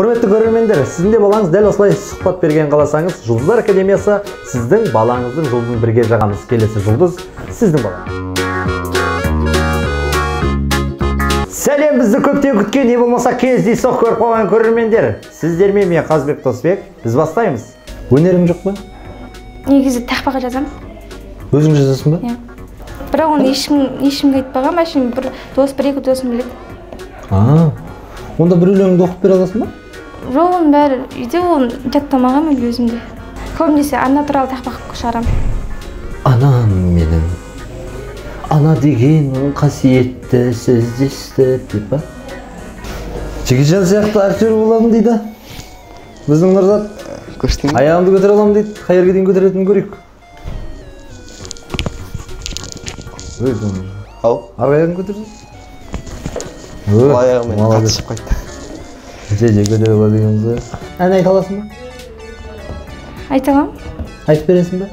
Құрметті көрермендер, сіздің де балаңыз дәл осылай сұхбат берген қаласаңыз, Жұлдыздар Академиясы сіздің балаңыздың жұлдызын бірге жағамыз. Келесі жұлдыз сіздің балаңыз. Сәлем, бізді көптен күткен, не болмаса кездейсоқ көріп қалған көрермендер. Сіздермен мен Қазбек Досбек. Біз бастаймыз. Өнерің жоқ па? Негізі тақпаға жазам. Өзің жазасың ба? Бірақ оны ешкімге айтпағам, әшейін бір дос, бір-екі досым біледі. Онда бір өлеңді оқып бере аласың ба? Жоқ, оның бәрі үйде, оны жаттамағам мен өзімде. Көбінесе ана туралы тақпақ шығарам. Анам менің, ана деген қасиетті сөздесті деп ба? Жекежан сияқты актер боламын дейді. Біздің Нұрзат аяғымды көтере аламын дейді. Қай жерге дейін көтеретінін көрейік. Ау, аяғын көтерсің? аяғымен қатышып қайтты. Жеже көтере алады екенсіз. Ән айта аласың ба? Айта алам. Айтып бересің ба?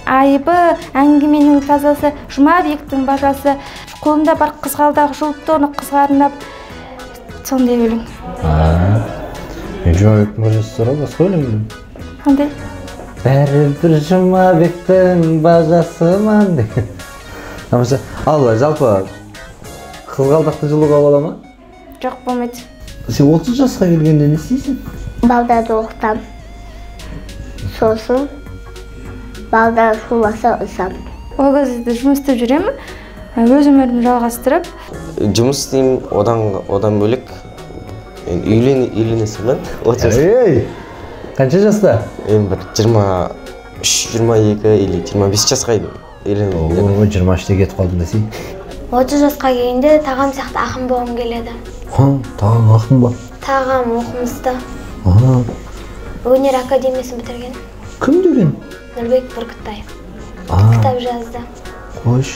Айыбы, әңгіменің тазасы, Жұмабектің бажасы, қолында бар қызғалдақ жұлтты оны қызғарынап, сондай өлең. Мен Жұмабектің бажасы сұрау, басқа өлең білем. Қандай? Бәрі бір Жұмабектің бажасыман деген. Тамаша. Ал, жалпы қызғалдақты жұлуға бола ма? Жоқ, болмайды. Сен 30 жасқа келгенде не істейсің? Балдарды оқытам. Сосын балдар шуласа ұсам. Ол кезде жұмыс істеп жүремін. Өз өмірімді жалғастырып. Жұмыс істеймін, одан бөлек үйленесің ба? Қанша жаста? Мен бір 23, 22 или 25 жасқа едім. 23-те кетіп қалдың десей. 30 жасқа келгенде тағам сияқты ақын болғым келеді. Тағам ақын ба? Тағам оқымысты. Өнер академиясын бітірген. Кім деген? Нұрбек Бүркітбаев. Кітап жазды. Қош.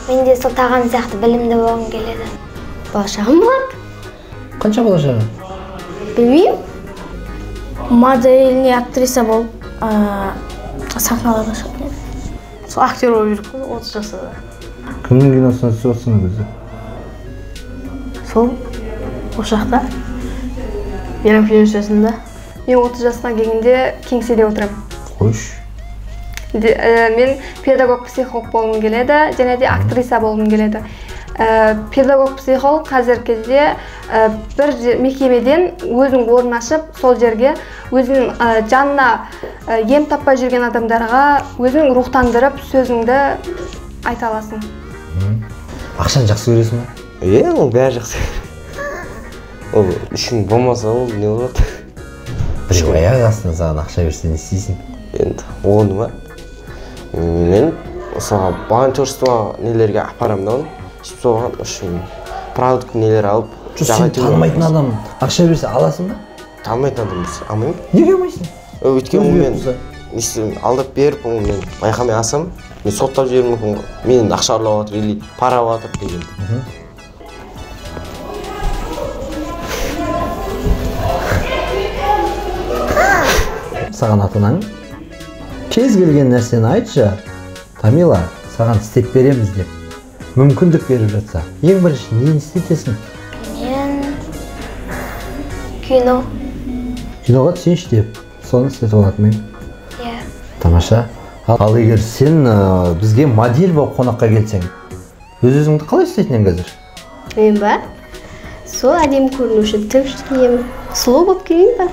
Мен де сол тағам сияқты білімді болғым келеді. Болашағым болады. Қанша болашағы? Білмеймін. Модель не актриса болып, сахналарда шығатын еді. Сол актер болып жүріп қой, 30 жаста. Кімнің киносына түсіп отырсың өзі? Сол осы жақта. Менің фильм. Мен 30 жасқа келгенде кеңседе отырамын. Қош. Мен педагог-психолог болғым келеді, және де актриса болғым келеді. Педагог-психолог қазір кезде бір мекемеден өзінің орнын ашып, сол жерге өзінің жанына ем таппай жүрген адамдарға өзің рухтандырып, сөзіңді айта аласың. Ақшаны жақсы көресің ба? Ол бәрі жақсы. Ол ішін болмаса ол не болады? Біреу аяқ астынан саған ақша берсе не істейсің? Енді оны ма? Мен осыға волонтерство нелерге апарамын да оны. Соған үшін продукт нелер алып. Сен танымайтын адам ақша берсе аласың ба? Танымайтын адам берсе алмаймын. Неге алмайсың? Өйткені мен алдап беріп, мен байқамай алсам, мен соттап жіберуім мүмкін ғой. Мен ақша ұрлап жатыр или пара алып жатыр деген. Саған ата-анаң кез келген нәрсені айтшы, Тамила, саған істеп береміз деп. Мүмкіндік беріп жатса, ең бірінші нені істетесің? Мен кино. Киноға түсейінші деп, соны істетіп алатын мен. Тамаша. Ал егер сен бізге модель болып қонаққа келсең, өз-өзіңді қалай істейтін қазір? Мен ба? Сол әдемі көріну үшін тігіп киемін. Сұлу болып келейін ба?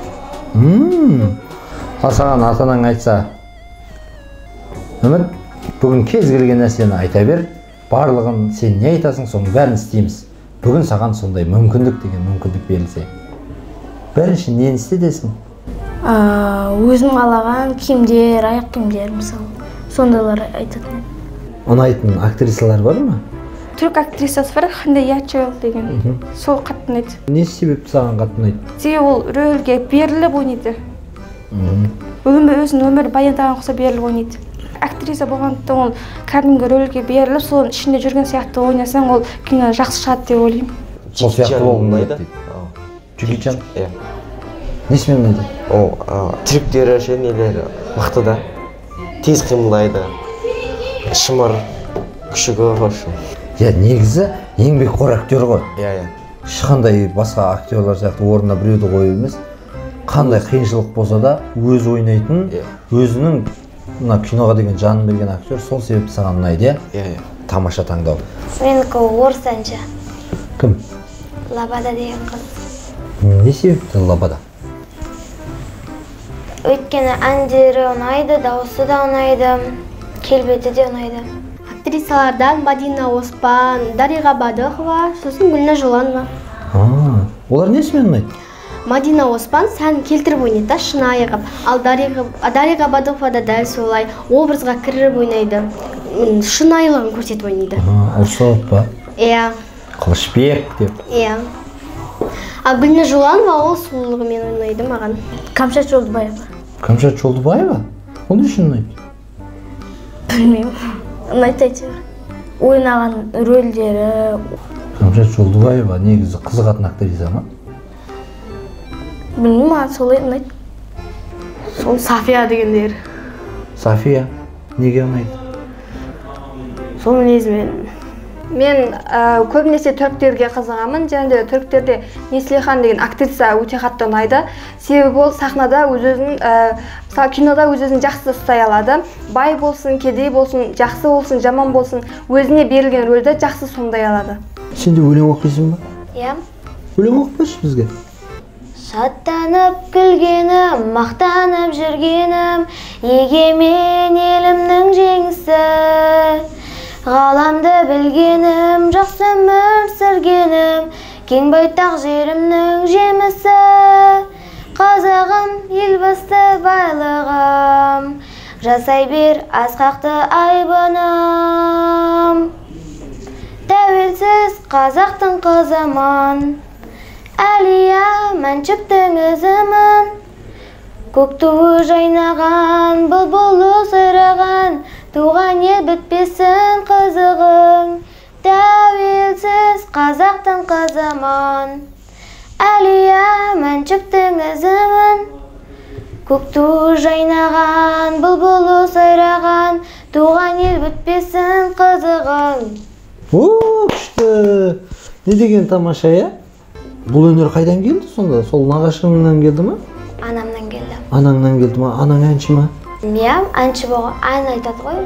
Ал саған ата-анаң айтса, Үміт, бүгін кез келген нәрсені айта бер, барлығын сен не айтасың, соның бәрін істейміз. Бүгін саған сондай мүмкіндік деген мүмкіндік берілсе. Бірінші нені істетесің? Өзім қалаған киімдер, аяқ киімдер мысалы. Сондайлар айтатын. Ұнайтын актрисалар бар ма? Түрік актрисасы бар, Ханда Ячел деген. Сол қатты ұнайды. Не себепті саған қатты ұнайды? Себебі ол рөлге беріліп ойнайды. Өзінің өмірі баяндаған құса беріліп ойнайды. Актриса болғандықтан ол кәдімгі рөлге беріліп, соның ішінде жүрген сияқты ойнасаң, ол кино жақсы шығады деп ойлаймын. Сол сияқты болғым келеді дейді. Джеки Чан? Иә. Несімен ұнайды? Ол трюктері, нелері мықты да. Тез қимылдайды. Шымыр, күшігі, в общем. Негізі еңбекқор актер ғой. Иә. ешқандай басқа актерлар сияқты орнына біреуді қойып емес, қандай қиыншылық болса да өзі ойнайтын, өзінің мына киноға деген жанын берген актер, сол себепті саған ұнайды, иә? Тамаша таңдау. Менікі орыс әнші. Кім? Лабада деген қыз. Не себепті Лабада? Өйткені әндері ұнайды, дауысы да ұнайды, келбеті де ұнайды. Актрисалардан Мадина Оспан, Дариға Бадықова, сосын Гүлнәр Жоланова. Олар несімен ұнайды? Мадина Оспан сән келтіріп ойнайды, шынайы қып. Ал Дариға Бадықова да дәл солай образға кіріп ойнайды, шынайылығын көрсетіп ойнайды. Ұлсауыт па? Иә. Қылышбек деп. Иә. Ал Гүлнәр Жоланова ол сұлулығымен ойнайды маған. Камшат Жолдыбаева. Камшат Жолдыбаева? Ол не үшін ұнайды? Білмеймін. Ұнайды әйтеуір. Ойнаған рөлдері. Камшат Жолдыбаева негізі қызығатын актриса ма? Білмеймін, маған солай ұнайды. Сол Сафия дегендер. Сафия неге ұнайды? Сол мінезімен. Мен көбінесе түріктерге қызығамын, және де түріктерде Неслихан деген актриса өте қатты ұнайды. Себебі ол сахнада өз-өзін, кинода өз-өзін жақсы ұстай алады. Бай болсын, кедей болсын, жақсы болсын, жаман болсын, өзіне берілген рөлді жақсы сомдай алады. Сен де өлең оқисың ба? Иә. Өлең оқып берші бізге. Шаттанып күлгенім, мақтанып жүргенім, егемен елімнің жеңісі. Ғаламды білгенім, жақсы өмір сүргенім, кең байтақ жерімнің жемісі. Қазағым, елбасты байлығым, жасай бер асқақты айбыным. Тәуелсіз қазақтың қызымын, Әлия Мәншүктің ізімін. Көк туы жайнаған, бұлбұлы сайраған, туған ел бітпесін қызығың. Тәуелсіз қазақтың қызымын, Әлия Мәншүктің ізімін. Көк туы жайнаған, бұлбұлы сайраған, туған ел бітпесін қызығың. Күшті! Не деген тамаша, иә? Бұл өнер қайдан келді сонда? Сол нағашыңнан келді ма? Анамнан келді. Анаңнан келді ма? Анаң әнші ма? Мен әнші болған, ән айтады ғой.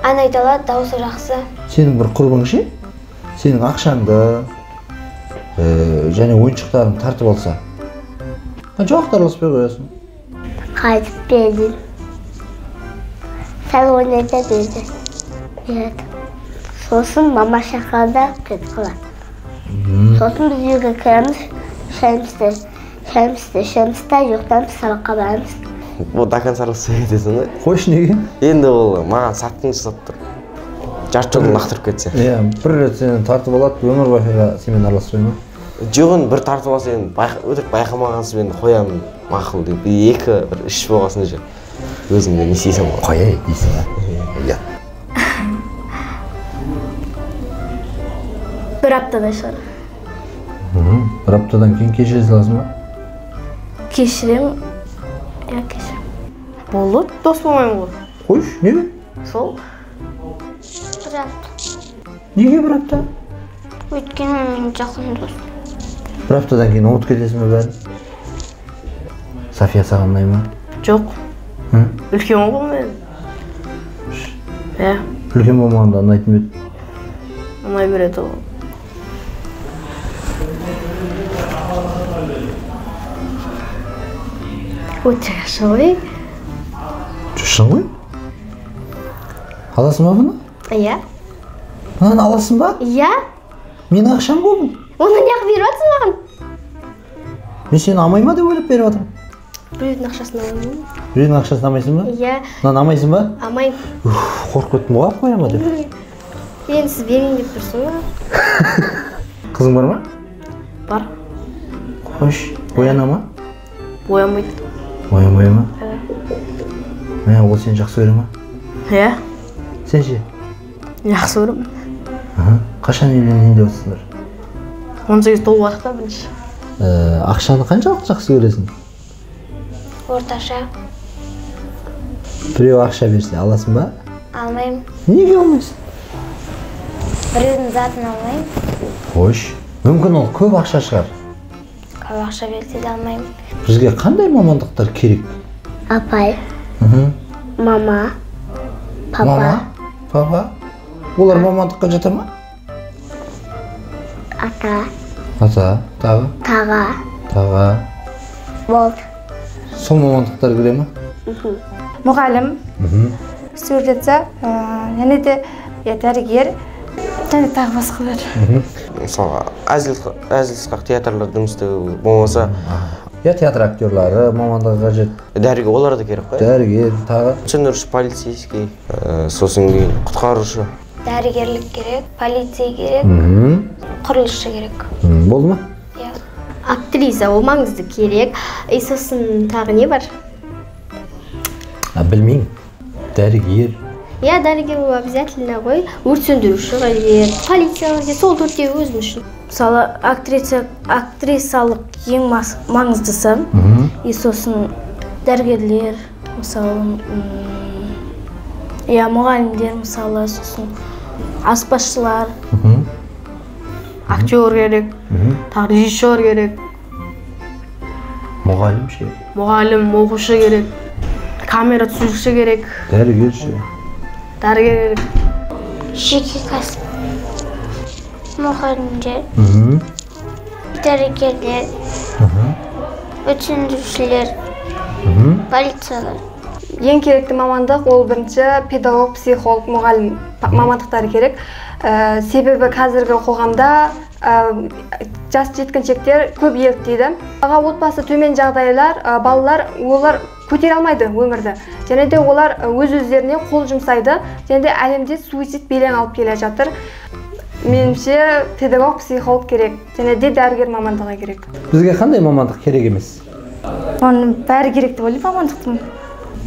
Ән айта алады, дауысы жақсы. Сенің бір құрбың ше? Сенің ақшаңды және ойыншықтарын тартып алса, қанша уақыт араласпай қоясың? Қайтып бердім. Сәл ойнайда берді. Сосын мама шақырды, кетіп қалады. Сосын біз үйге кіреміз, шәмісті жоқтан сабаққа барамыз. Бұл до конца араласпай кетесің ғой. Қойшы неге? Енді ол маған сатқын жасап тұр. Жарты жолын лақтырып кетсе. Иә, бір рет сені тартып алады, өмір бақиға сенімен араласпай ма? Жоғын бір тартып алса енді өтірік байқамағансып енді қоямын мақұл деп. Екі бір іш болғасын же өзіңді не істейсің ғой. Қояй дейсің ба? Иә. Бір аптадай шығар. Бір аптадан кейін кешіре саласың ба? Кешіремін. Иә, кешірем. Болды, дос болмаймын ғой. Қойшы, неге? Сол. Бір апта. Неге бір апта? Өйткені мен жақын дос. Бір аптадан кейін ұмытып кетесің бе бәрін? Сафия саған ұнай ма? Жоқ. Үлкен ғой мен. Иә. Үлкен болмағанда ұнайтын бе еді? Ұнай береді ол. Өте жақсы ғой. Шын ғой? Аласың ба бұны? Иә. Мынаны аласың ба? Иә. Менің ақшам ғой бұл. Оны неғып беріп жатсың маған? Мен сені алмай ма деп ойлап беріп жатырмын. Біреудің ақшасын алмаймын. Біреудің ақшасын алмайсың ба? Иә. Мынаны алмайсың ба? Алмаймын. Қорқып кеттім ғой, алып қоя ма деп. Енді сіз берейін деп тұрсың ба? Қызың бар ма? Бар. Қош, бояна ма? Боямайды. Боямай ма? Ол сені жақсы көре ма? Иә. Сен ше? Жақсы көремін. Қашан үйленейін деп отырсыңдар? 18 толып уақытта бірінші. Ақшаны қаншалық жақсы көресің? Орташа. Біреу ақша берсе аласың ба? Алмаймын. Неге алмайсың? Біреудің затын алмаймын. Қош, Мүмкін ол көп ақша шығар. Көп ақша берсе де алмаймын. Бізге қандай мамандықтар керек? Апай, Мхм. мама, папа. Мама, папа. Олар мамандыққа жата ма? Ата, Ата, тағы, таға, болды. сол мамандықтар кіре ма? Мұғалім, сурдетші, және де дәрігер, және тағы басқалар. Мысалға әзіл-сықақ театрлар жұмыс істеу болмаса Я театр актерлары мамандығы қажет. дәрігер олар да керек қой. Дәрігер, тағы. Түсіндіруші, полицейский, сосын кейін құтқарушы. Дәрігерлік керек, полиция керек, құрылысшы керек. Болды ма? Иә. Актриса ол маңызды керек. Сосын тағы не бар? Білмеймін. Дәрігер. Иә, дәрігер ол обязательно ғой. Өрт сөндіруші қажет, полиция қажет, сол төртеуі өзім үшін. Мысалы, актрисалық ең маңыздысы. И сосын дәрігерлер, мысалы, мұғалімдер, мысалы, сосын аспазшылар. Актер керек, тағы режиссер керек, Мұғалім ше. мұғалім, оқушы керек, камера түсіруші керек, Дәрігер ше. дәрігер керек. Жеке кәсіп. Мұғалімдер, дәрігерлер, өрт сөндірушілер, полициялар. Ең керекті мамандық ол бірінші педагог, психолог, мұғалім мамандықтары керек. Себебі қазіргі қоғамда жас жеткіншектер көп еліктейді. Отбасы төмен жағдайлар, балалар олар көтере алмайды өмірді. Және де олар өз-өздеріне қол жұмсайды. Және де әлемде суицид белең алып келе жатыр. Меніңше педагог, психолог керек. Және де дәрігер мамандығы керек. Бізге қандай мамандық керек емес? Оның бәрі керек деп ойлаймын мамандықтың.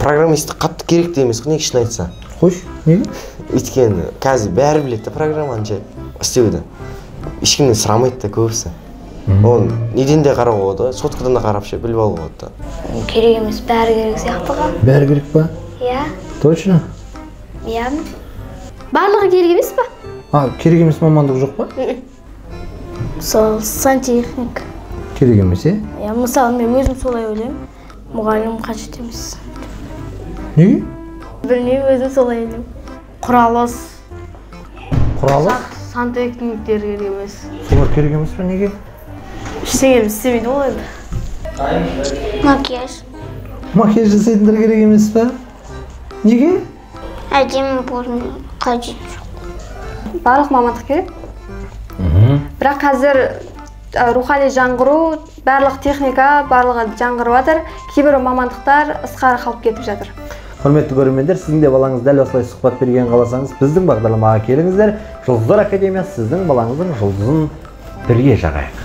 Программисті қатты керек те емес, неге шын айтса. Қойш, неге? Өйткені қазір бәрі біледі программаны жай істеуді. Ешкімнен сұрамайды да көбісі. Оны неден де қарауға болады, соткадан да қарап біліп алуға болады. Керек емес, бәрі керек сияқты ғой. Бәрі керек па? Иә. Точно? Иә. Барлығы керек емес па? Керек емес мамандық жоқ па? Мысалы, сантехник. Керек емес, е? Мысалы, мен өзім солай ойлаймын. Мұғалім қажет емес. Неге? Білмеймін, өзім солай ойлаймын. Құралыс, Құралы? сантехниктер керек емес. Солар керек емес па, неге? Ештеңе істемейді ол енді. Макияж. Макияж жасайтындар керек емес па? Неге? Әдемі болу қажет жоқ. Барлық мамандық керек. Бірақ қазір рухани жаңғыру, барлық техника, барлығы жаңғырып жатыр. Кейбір мамандықтар ысқары қалып кетіп жатыр. Құрметті көрермендер, сіздің де балаңыз дәл осылай сұхбат берген қаласаңыз, біздің бағдарламаға келіңіздер. Жұлдыздар академиясы сіздің балаңыздың жұлдызын бірге жағайық.